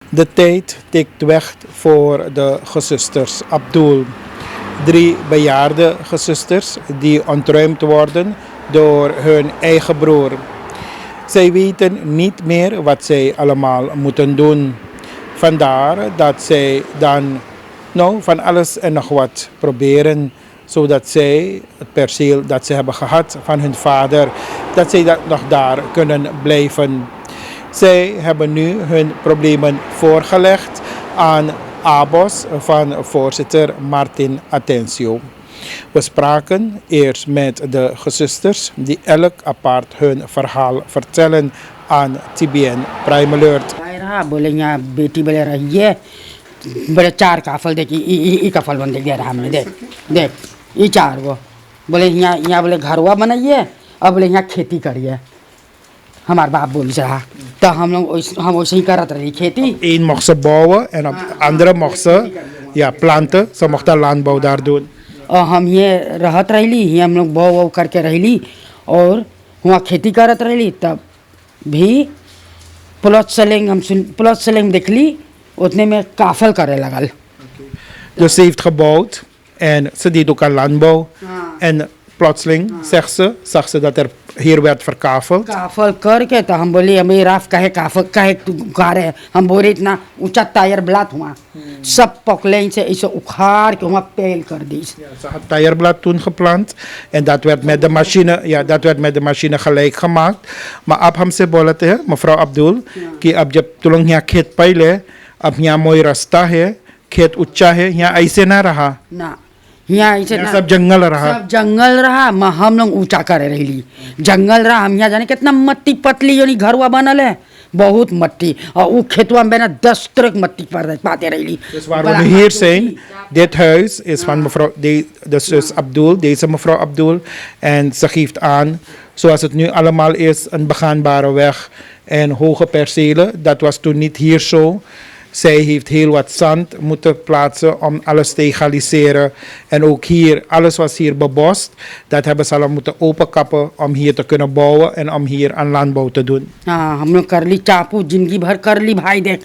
De tijd tikt weg voor de gezusters Abdul. 3 bejaarde gezusters die ontruimd worden door hun eigen broer. Zij weten niet meer wat zij allemaal moeten doen. Vandaar dat zij dan van alles en nog wat proberen, zodat zij het perceel dat ze hebben gehad van hun vader, dat zij dat nog daar kunnen blijven. Zij hebben nu hun problemen voorgelegd aan ABOS van voorzitter Martin Atencio. We spraken eerst met de gezusters die elk apart hun verhaal vertellen aan TBN Prime Alert. बोलेंगे बेटी बोले रही है बोले 4 काफल देख ई काफल बन दे रहा हमने देख देख ये 4 वो बोले यहाँ यहाँ बोले घर हुआ बनाइए अब बोले यहाँ खेती करिए हमारे बाप बोल रहा तो हम वैसे ही करत रही खेती. Eén mocht ze bouwen en op de andere mocht ze planten. Ze mochten landbouw daar doen. और हम ये रहत रही ये हम लोग बो करके रही और वहाँ खेती करत रही तब भी प्लॉट सेलिंग देख ली उतने में काफल करे लगल. Dus ze heeft gebouwd en ze deed ook aan landbouw. En plotseling zag ze dat er hier werd verkaveld. काफल करके तो हम बोली अभी राफ कहे काफल कहे तू गा रहे हम बोले इतना ऊंचा टायर ब्लात हुआ सब पकलेन से ऐसे उखाड़ के वहाँ पेल कर दी. Ze had taierblad toen geplant en dat werd met de machine gelijk gemaakt. Maar ab ham se bolate mevrouw Abdul कि अब जब तुलंग यहाँ खेत पहले अब यहाँ मोई रास्ता है खेत ऊंचा है यहाँ ऐसे ना रहा ना यहाँ ऐसे यहाँ सब जंगल रहा. सब जंगल रहा हम लोग ऊंचा करे रही जंगल रहा हम यहाँ जाने कितना मट्टी पतली जो घर हुआ बनल है बहुत मट्टी और वो खेतवा में 10 ट्रक मट्टी पाते रही. Dus waar we nu hier zijn, dit huis is van mevrouw, de zus Abdul, deze mevrouw Abdul. En ze geeft aan, zoals het nu allemaal is, een begaanbare weg en hoge percelen. Dat was toen niet hier zo. Zij heeft heel wat zand moeten plaatsen om alles te egaliseren. En ook hier, alles was hier bebost. Dat hebben ze allemaal moeten openkappen om hier te kunnen bouwen en om hier aan landbouw te doen. हाँ हम लोग कर ली चापू जिंदगी भर कर ली भाई देख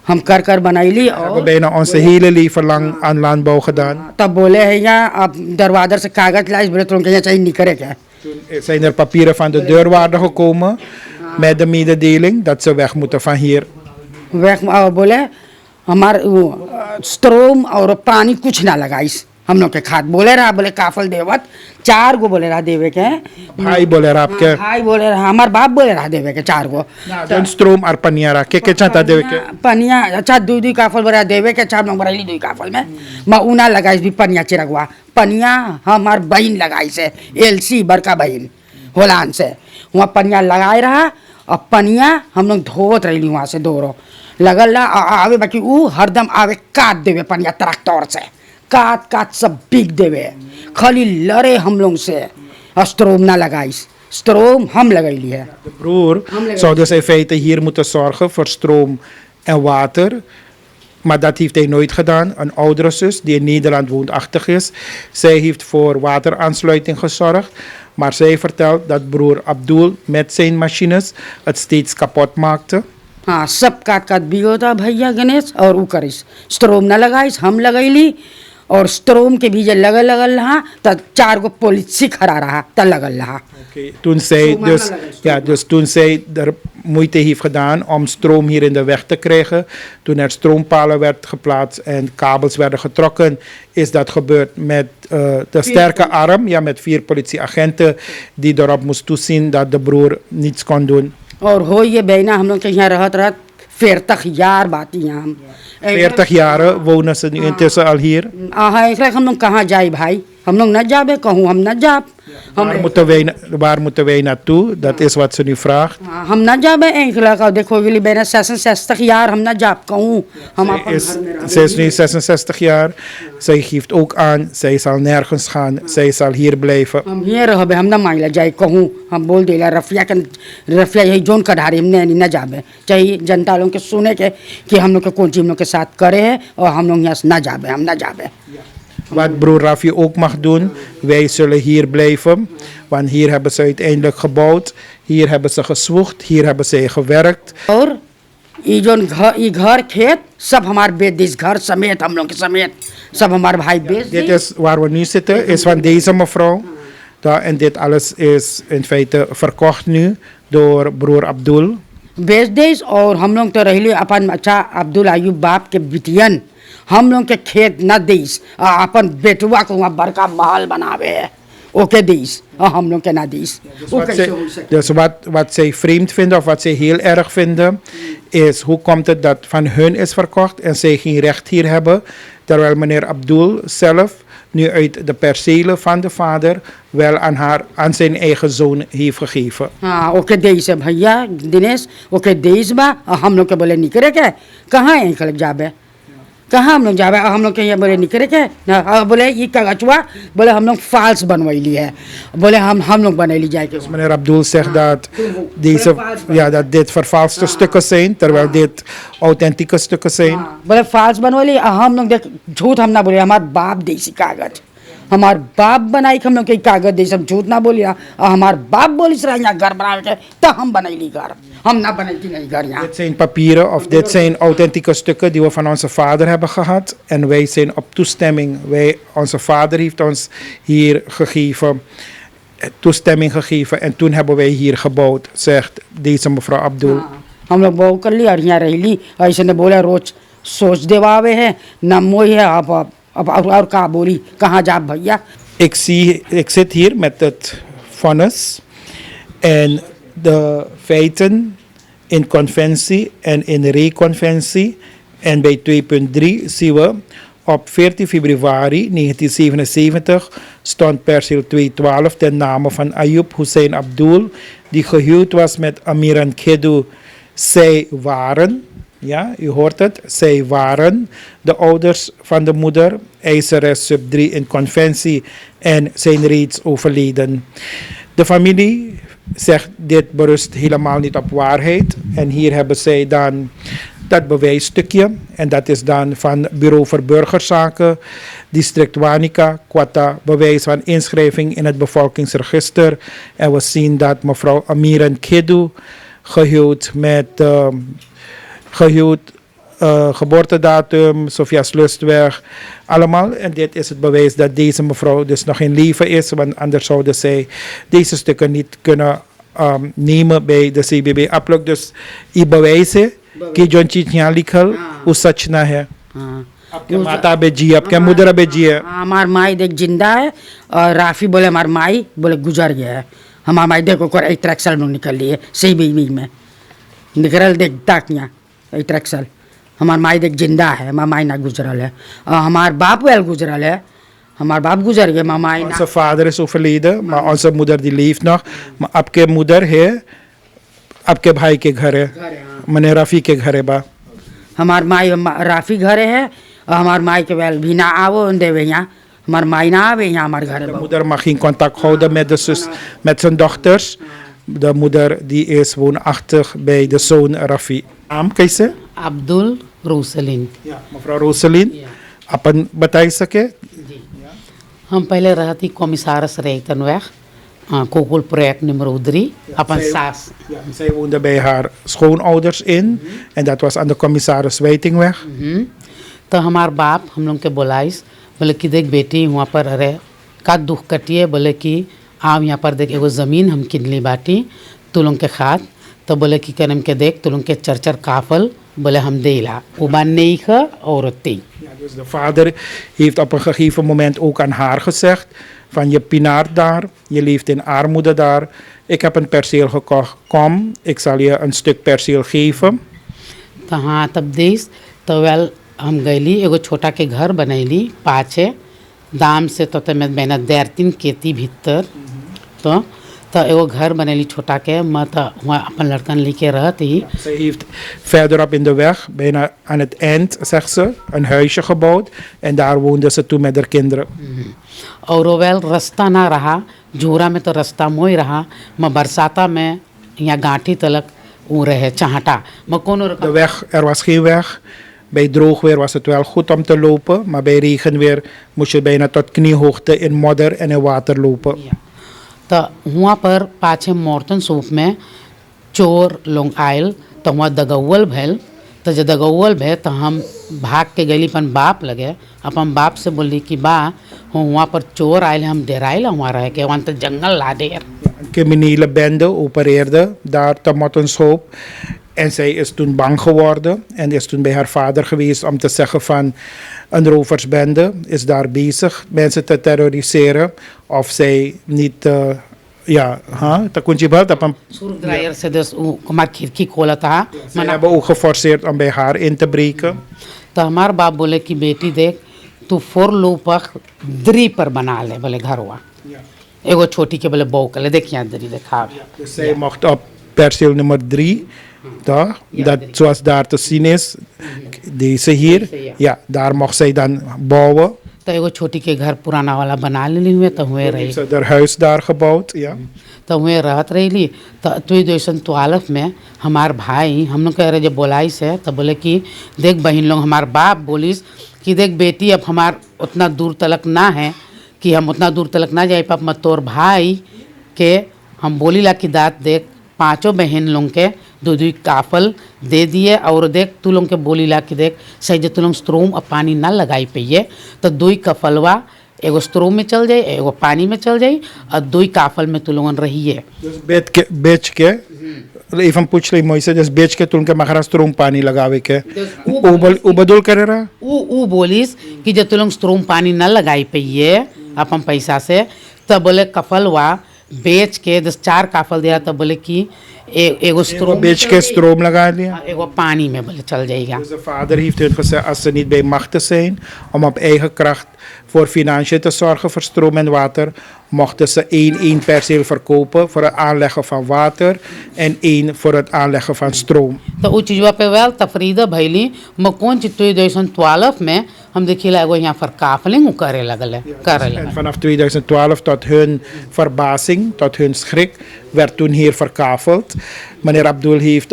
हम कर बनाई ली. We hebben bijna onze hele leven lang aan landbouw gedaan. तब बोले है यहाँ अब दरवाजा से कागज लाइस बोले तुम यहाँ चाहिए नहीं करे क्या. Toen zijn er papieren van de deurwaarder gekomen met de mededeling dat ze weg moeten van hier. वह बोले हमार स्ट्रोम और पानी कुछ ना लगाइस हम लोग के खाद बोले रहा बोले काफल देवत 4 गो बोले रहा देवे के भाई बोले रहा आपके भाई बोले रहा हमार बाप बोले रहा देवे के 4 गो dan stroom ar paniara के चाहता देवे के पनिया अच्छा 2 काफल बोले देवे के 4 नंबर आई 2 काफल में मैं उना लगाइस भी पनिया चिरगवा पनिया हमार बहन लगाइस है एलसी बड़का बहन होलान से वहाँ पनिया लगाए रहा और पनिया हम लोग धोवत रही वहाँ से दोरो लगल आवे बाकी वो हरदम आवे काट देवे पनिया ट्रैक्टर से काट सब बिक देवे खाली लड़े हम लोग से स्ट्रोम ना लगाइस स्ट्रोम हम लगैली है. De broer zou dus in feite hier moeten zorgen voor stroom en water. Maar dat heeft hij nooit gedaan. Een oudere zus die in Nederland woonachtig is. Zij heeft voor wateraansluiting gezorgd. Maar zij vertelt dat broer Abdul met zijn machines het steeds kapot maakte. हाँ सब काट बिगो था भैया गणेश और वो करिस स्ट्रोम न लगाइस हम लगैली और स्ट्रोम के भी लगल रहा तब 4 गो पुलिस खड़ा रहा तब लगल रहा. Toen zij er moeite heeft gedaan om stroom hier in de weg te krijgen, toen er stroompalen werd geplaatst en kabels werden getrokken, is dat gebeurd met de sterke arm, met 4 politieagenten die erop moest toezien dat de broer niets kon doen. और हो ये बहना हम लोग के यहाँ रहत 40 jaar बात यहाँ 40 jaren wonen ze nu intussen al hier. eigenlijk हम लोग कहाँ जाए भाई हम लोग न जाबे कहूँ हम न जाब Waar moeten wij naartoe? Dat is wat ze nu vraagt. हम न जाबे eigenlijk देखो jullie bijna 66 jaar हम न जाब कहूँ हम Zij is nu 66 jaar. Zij geeft ook aan, zij zal nergens gaan. Zij zal hier blijven. हम hier रहबे हम न मांगला जाए कहूँ हम बोल देला रफिया यही जोन कढ़ारी हमने न जाबे चाहिए जनता लोग के सुने के कि हम लोग के कौन चीज हम लोग के साथ करे है और हम लोग यहाँ न जाबे हम न जाबे. Wat broer Rafi ook mag doen, wij zullen hier blijven. Want hier hebben ze uiteindelijk gebouwd. Hier hebben ze gezwoegd. Hier hebben ze gewerkt. और ये घर खेत सब हमारे बेच दिस, घर समेत हम लोग के समेत सब हमारे भाई बेच Dit दिए। is waar we nu zitten, is van deze mevrouw. En dit alles is in feite verkocht nu door broer Abdul. बेच दिस और हम लोग तो रही अपन अच्छा अब्दुल अयूब बाप के बिटियन हम लोग के खेत न दिस, अपन बेटुआ को वहाँ बड़का महल बनावे है ओके दिस, हम लोग के ना this. Dus wat zij vreemd vinden of wat zij heel erg vinden, is hoe komt het dat van hun is verkocht en zij geen recht hier hebben, terwijl meneer Abdul zelf nu uit de percelen van de vader wel aan zijn eigen zoon heeft gegeven. हाँ okay this है भैया Dinesh, okay this बा हम लोग के बोले निकले के कहाँ है निकल जाबे, कहाँ हम लोग जाबे, हम लोग के ये बोले निकले के बोले ये कागजवा बोले हम लोग फाल्स बनवाइली है, बोले हम लोग बनैली जाए के। Meneer Abdul zegt dat, dat dit vervalste stukken zijn, terwijl dit authentieke stukken zijn. बोले फाल्स बनवाइली हम लोग देख झूठ हम ना बोले, हमारे बाप देसी कागज हमारे बाप बनाई हम लोग के कागज दे, सब झूठ ना बोली। हमारे बाप बोली सर यहाँ घर बनावे के तो हम बनैली घर, हम ना बनैली नहीं घर यहाँ। Dit zijn papieren of dit zijn authentieke stukken die we van onze vader hebben gehad. En wij zijn op toestemming, onze vader heeft ons hier gegeven, toestemming gegeven. En toen hebben wij hier gebouwd, zegt deze mevrouw Abdul. हम लोग बहु कर ली और यहाँ रह ली, ऐसे ने बोले रोज सोच देवावे है न मोई है। अब और कहा बोली कहाँ जा भैया। Ik zit hier met het vonnis en de feiten in conventie en in reconventie. En bij 2.3 zien we op 14 februari 1977 stond perceel 212 ten name van Ayub Hussein Abdul, die gehuwd was met Amiran Kedu. Zij waren, ja, u hoort het, zij waren de ouders van de moeder, eiseres sub 3 in conventie en zijn reeds overleden. De familie zegt dit berust helemaal niet op waarheid en hier hebben zij dan dat bewijsstukje en dat is dan van Bureau voor Burgerzaken, district Wanica, Quata, bewijs van inschrijving in het bevolkingsregister en we zien dat mevrouw Amiran Kedu gehuwd met geboortedatum, Sofia's Lustweg, allemaal. En dit is het bewijs dat deze mevrouw dus nog in leven is, want anders zouden zij deze stukken niet kunnen nemen bij de CBB Aplok. Dus die bewijzen, की जोन चीज यहाँ लिखल वो सच ना है। आपके माता बेजी है, आपके मुदर बेजी है। हमार माई देख जिंदा है और राफी बोले हमार माई बोले गुजर गया है। हमार माई देखो कर एक ट्रैक्सल में निकल ली है, सही बीवी में निकल देख ताक यहाँ एक ट्रैक्सल। हमार माई देख जिंदा है, हमार माई ना गुजरल है। हमार बाप वेल गुजरल है, हमार बाप गुजर गए, हमार माई Onze vader is overleden, maar onze moeder die leeft nog. Maar आपके moeder है, आपके भाई के घर है, मने राफी के घर है बा। हमार माई राफी घरे है और हमार माई के वेल भी ना आवो देवे यहाँ, हमार माई ना आवे यहाँ हमार घरे। De moeder mag geen contact houden met de zus, met zijn dochters. De moeder die is woonachtig bij de zoon Rafi. Naam कैसे? Abdul Roslin. Ja, mevrouw Roselien. अपन बताई सके? हम पहले रहती कॉमिसारस Reitenweg, Kogel project nummer 3, अपन सास। Ja, zij woonde bij haar schoonouders in en dat was aan de commissaris Weitingweg. तो हमार बाप हम लोग के बोलाइस, बोले कि देख बेटी वहाँ पर अरे का दुख कटिए, बोले कि आप यहाँ पर देख एगो ज़मीन हम किनली बाटी तू लोग के खात, तो बोले कि करम के देख तू लोग के चरचर काफल बोले हम देला उबा 9 औरतें। Ja, dus de vader heeft op een gegeven moment ook aan haar gezegd van je pinaart daar, je leeft in armoede daar, ik heb een perceel gekocht, kom, ik zal je een stuk perceel geven. तो हाँ तब देश तो वेल हम गईली एगो छोटा के घर बनैली पाछे दाम से तो मैं मेहनत 13 केती भीतर तो एगो घर बनैली छोटा के मैं तो वहाँ अपन लड़कन लेके रहती। Zij heeft verderop in de weg, bijna aan het eind, zegt ze, een huisje gebouwd en daar woonde ze toen met haar kinderen. और वो वेल रास्ता ना रहा, जोरा में तो रास्ता मोई रहा, मैं बरसाता में यहाँ गांठी तलक वो रहे चाहटा मैं कोनो De weg, er was geen weg. Bij droog weer was het wel goed om te lopen, maar bij regenweer moest je bijna tot kniehoogte in modder en in water lopen. तो वहाँ पर पाछे मोर्तन सूप में चोर लोग आयल तो वहाँ दगौल भैल तो जब दगौल भे तो हम भाग के गली अपन बाप लगे, अपन बाप से बोली कि बा वहाँ पर चोर आए हम डेराइल वहाँ रह के वहाँ तो जंगल ला देर. Criminele bende opereerde daar te Mottenshoop. En zij is toen bang geworden en is toen bij haar vader geweest om te zeggen van een roversbende is daar bezig mensen te terroriseren of zij niet, ja, dat kon je wel. Dryer से दस कुमार खिड़की खोला था. Ze hebben ook geforceerd om bij haar in te breken. तो हमार बाप बोले कि बेटी देख तू 4 लोपक द्री पर बना ले बोले घर हुआ. एगो छोटी के बोले बहू के ले देख यहाँ दरी देखा. Dus zij mocht op perceel nummer 3, toch? Dat, zoals daar te zien is, deze hier, ja, daar mocht zij dan bouwen. तो एगो छोटी के घर पुराना वाला बना लेली हुए तो हुए रही. Ze heeft haar huis daar gebouwd, ja. तो हुए रहत रही तो 2012 में हमार भाई हम लोग कह रहे जब बोलाई से तो बोले कि देख बहन लोग हमार बाप बोलिस कि देख बेटी अब हमार उतना दूर तलक ना है कि हम उतना दूर तलक ना जाए पाप मत तोर भाई के हम बोली ला कि दात देख 5 बहन लोग के 2 काफल दे दिए और देख तू लोग के बोली ला कि देख सही जो तू लोग स्ट्रोम और पानी ना लगाई पाइए तो 2 कफलवा एगो स्ट्रोम में चल जाए एगो पानी में चल जाए और 2 काफल में तू लोगन रहिए. Dus बेच के even पूछ मोइसे जस बेच के तुम के मखरा स्ट्रोम पानी लगावे के उबदुल करे रहा ऊ बोलिस कि जब तू लोग स्ट्रोम पानी ना लगाई पाइए अपन पैसा से तब बोले कफलवा बेच के 4 काफल दिया तब बोले कि एगो स्ट्रोम बेच के स्ट्रोम लगा लिया. एगो पानी में बोले चल जाएगा. Dus de vader heeft hun gezegd als ze niet bij machten zijn om op eigen kracht voor financiën te zorgen voor stroom en water, mochten ze 1 perceel verkopen voor het aanleggen van water en 1 voor het aanleggen van stroom. तो उ चीज़वा पे वेल तफरीदा भैली म कौन चीज 2012 में हम देखिला एगो यहाँ पर काफलिंग करे लगल है En vanaf 2012 tot hun verbazing, tot hun schrik, werd toen hier verkaveld. Meneer Abdul heeft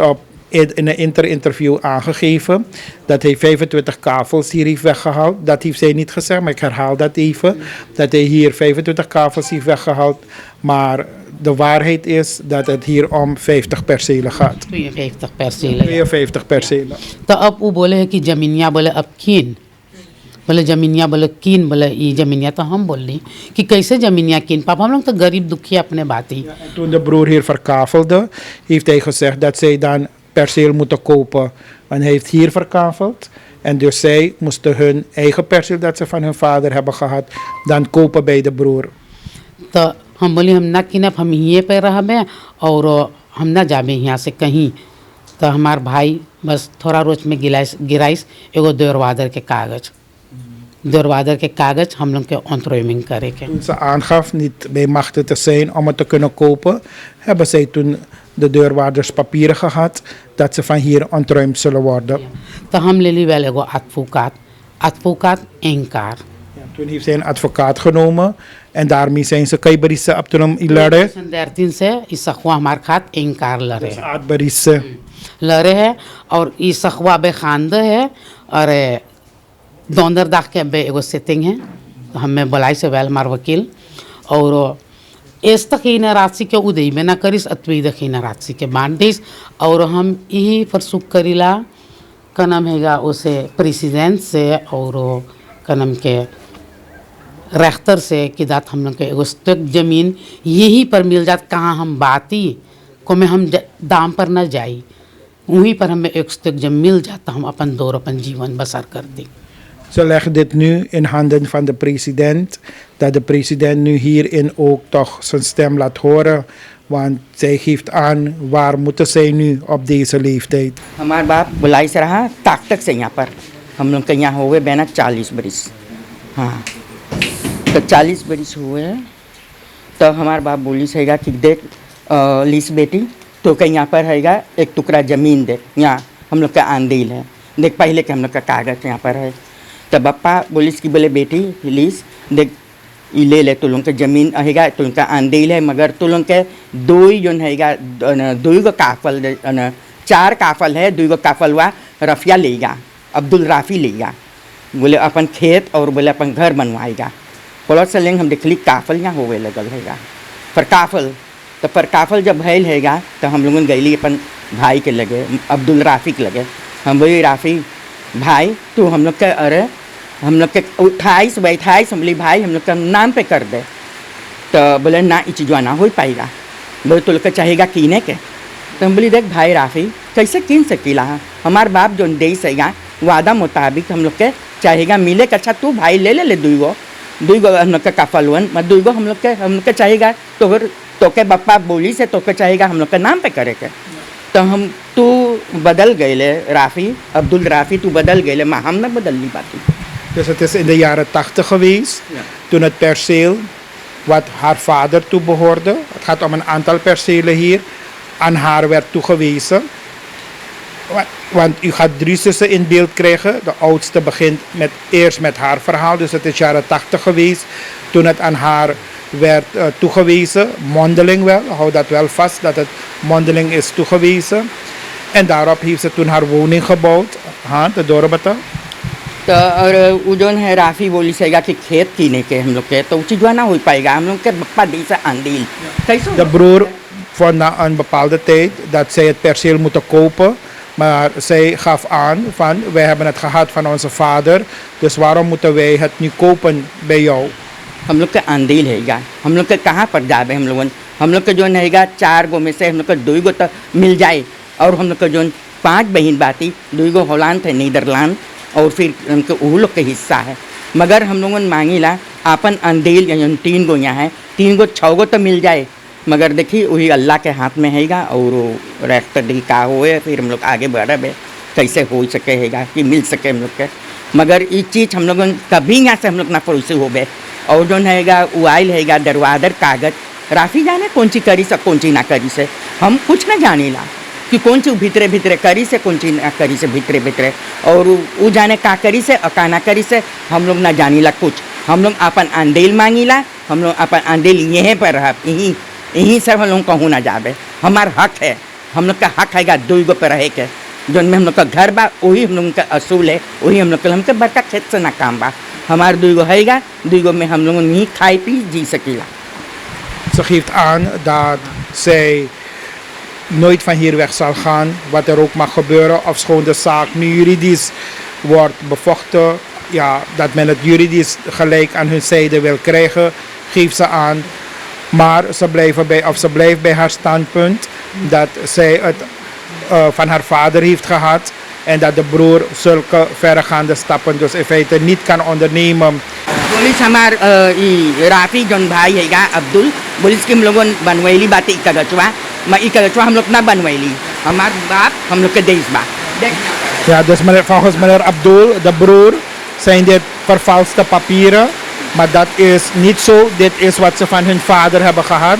in een interview aangegeven dat hij 25 kavels hier heeft weggehaald. Dat heeft zij niet gezegd, maar ik herhaal dat even. Dat hij hier 25 kavels heeft weggehaald. Maar de waarheid is dat het hier om 50 percelen gaat. 52 percelen. 52 percelen. तो अब वो बोले है कि जमीनिया बोले अब कीन बोले जमीनिया बोले कीन बोले ये जमीनिया तो हम बोल रही कि कैसे जमीनिया कीन पापा हम लोग तो गरीब दुखी अपने बात ही. En toen de broer hier verkavelde, heeft hij gezegd dat zij dan perceel moeten kopen. En hij heeft hier verkaveld. En dus zij moesten hun eigen perceel dat ze van hun vader hebben gehad, dan kopen bij de broer. तो हम बोली हम ना किनब हम यहीं पे रहबे और हम ना जाबे यहाँ से कहीं. तो हमार भाई बस थोड़ा रोज में गिराइस एगो देरवादर के कागज हम लोग के ontruiming करे के. Toen ze aangaf niet bij machten te zijn om het te kunnen kopen, hebben zij toen de deurwaarders papieren gehad dat ze van hier ontruimd zullen worden. तो हम ले ली वेल एगो advocaat एंकार. Toen heeft zij een advocaat genomen en daarmee zijn ze kei berisse Abdullam ilare. 2013 से इस सखवा हमार खात एंकार लड़े है. Aad berisse. लड़े है और इस सखवा बे खानदे है और दोंदर दाख के बे एगो सेटिंग है हमें बुलाई से वेल मार वकील और इस तक ही न राशि के उदय में ना करिस अत्वी तक ही न राशि के बांटिस और हम यही फरसुक करीला का नाम हैगा उसे प्रेसिडेंट से और का नाम के रेख्तर से कि दात हम लोग के एगो तक ज़मीन यही पर मिल जात कहाँ हम बाती को में हम दाम पर न जाई वहीं पर हमें एक तक जब मिल जाता हम अपन दौर अपन जीवन बसर करती. Ze leggen dit nu in handen van de president, dat de president nu hierin ook toch zijn stem laat horen, want zij geeft aan waar moeten zij nu op deze leeftijd. हमारे बाप बुलाई से रहा ताक तक से यहाँ पर हम लोग के यहाँ हुए बहना 40 बरिस. हाँ तो 40 बरिस हुए तो हमारे बाप बोली सहेगा कि देख लीस बेटी तो के यहाँ पर हैगा एक टुकड़ा ज़मीन देख यहाँ हम लोग का आंदील है देख पहले के हम लोग का कागज़ यहाँ पर है. तो बप्पा बोलिस कि बोले बेटी लीस देख ये ले ले तो लोग के ज़मीन हैगा तो उनका आंदील है मगर तो लोग के 2 जो हैगा 2 गो काफल 4 काफल है 2 गो काफल हुआ रफ़िया लेगा अब्दुल राफ़ी लेगा बोले अपन खेत और बोले अपन घर बनवाएगा. प्लस से लेंगे हम देखली काफल यहाँ होवे लगल हैगा पर काफल जब भैल हैगा तो हम लोगन गईली अपन भाई के लगे अब्दुल राफ़ी के लगे हम बोली राफ़ी भाई तू हम लोग के अरे हम लोग के 28 हम बोली भाई हम लोग का नाम पे कर दे। तो बोले ना ये चीज़ ना हो पाएगा, बोले तो लोग का चाहेगा कीने के। तो हम बोली देख भाई राफ़ी कैसे कीन सकीला, हमार बाप जो दे सगा वादा मुताबिक हम लोग के चाहेगा मिले के। अच्छा तू भाई ले ले दुईगो हम लोग के काफलवन मत दुईगो हम लोग के चाहेगा तो के बप्पा बोली से तो के चाहेगा हम लोग के नाम पे करे के। तो हम तू बदल गए राफ़ी अब्दुल राफ़ी तू बदल गए maar हम ना बदलली बाती। Dus het is in de jaren 80 geweest, toen het perceel wat haar vader toebehoorde, het gaat om een aantal percelen hier, aan haar werd toegewezen. Want u gaat 3 zussen in beeld krijgen. De oudste begint eerst met haar verhaal, dus het is jaren 80 geweest, toen het aan haar werd toegewezen, mondeling wel, hou dat wel vast, dat het mondeling is toegewezen. En daarop heeft ze toen haar woning gebouwd, de Dorbata. तो और वो जो है राफ़ी बोली सेगा कि खेत कीने के हम लोग के तो चीज़ ना हो पाएगा, हम लोग के बप्पा दी से आंदील कैसे। De broer vond na een bepaalde tijd dat zij het perceel moeten kopen, maar zij gaf aan van wij hebben het gehad van onze vader, dus waarom moeten wij het nu kopen bij jou? हम लोग के आंदील हैगा, हम लोग के कहाँ पर जावे हम लोग के जो हैगा 4 गो में से हम लोग के 2 गो तो मिल जाए, और हम लोग के जो 5 बहन बाती 2 गो होलैंड थे नीदरलैंड और फिर उनके वो लोग के हिस्सा है, मगर हम लोगों ने मांगीला अपन अंधेल या 3 गो यहाँ है 3 गो 6 गो तो मिल जाए, मगर देखिए वही अल्लाह के हाथ में हैगा और रेस्ट दी का होए फिर हम लोग आगे बढ़े कैसे हो सके हैगा कि मिल सके हम लोग के। मगर ये चीज़ हम लोग कभी यहाँ से हम लोग ना पड़ोसी हो गए, और जो हैगा वो आयल हैगा दरवादर कागज राफ़ी जाने कौन सी करी से कौन सी ना करी से हम कुछ ना जानी ला कि कौन सी भितरे भितरे करी से कौन सी ना करी से भितरे भितरे, और वो जाने का करी से और का ना करी से हम लोग ना जानी ला कुछ। हम लोग अपन आंदेल मांगी ला, हम लोग अपन आंदेल यहीं पर रह यहीं से हम लोग कहूँ ना जावे, हमार हक है, हम लोग का हक हैगा 2 गो पे रहे के, जो में हम लोग का घर बा वही हम लोग का असूल है, वही हम लोग का हमके बड़का खेत से ना काम बा, हमार 2 गो हैगा 2 गो में हम लोग नहीं खाई P G Sakila. Ze geeft aan dat zij nooit van hier weg zal gaan, wat er ook mag gebeuren, ofschoon de zaak nu juridisch wordt bevochten, ja, dat men het juridisch gelijk aan hun zijde wil krijgen, geeft ze aan. Maar ze blijft bij haar standpunt dat zij het van haar vader heeft gehad en dat de broer zulke verregaande stappen dus in feite niet kan ondernemen. Police हमार राफ़ी जौन भाई हैगा अब्दुल पुलिस के हम लोगों बनवैली बात ई कगचवा हम लोग ना बनवैली, हमार बाप हम लोग के देश बा। Ja, dus volgens meneer Abdul, de broer, zijn dit vervalste papieren. Maar dat is niet zo. Dit is wat ze van hun vader hebben gehad.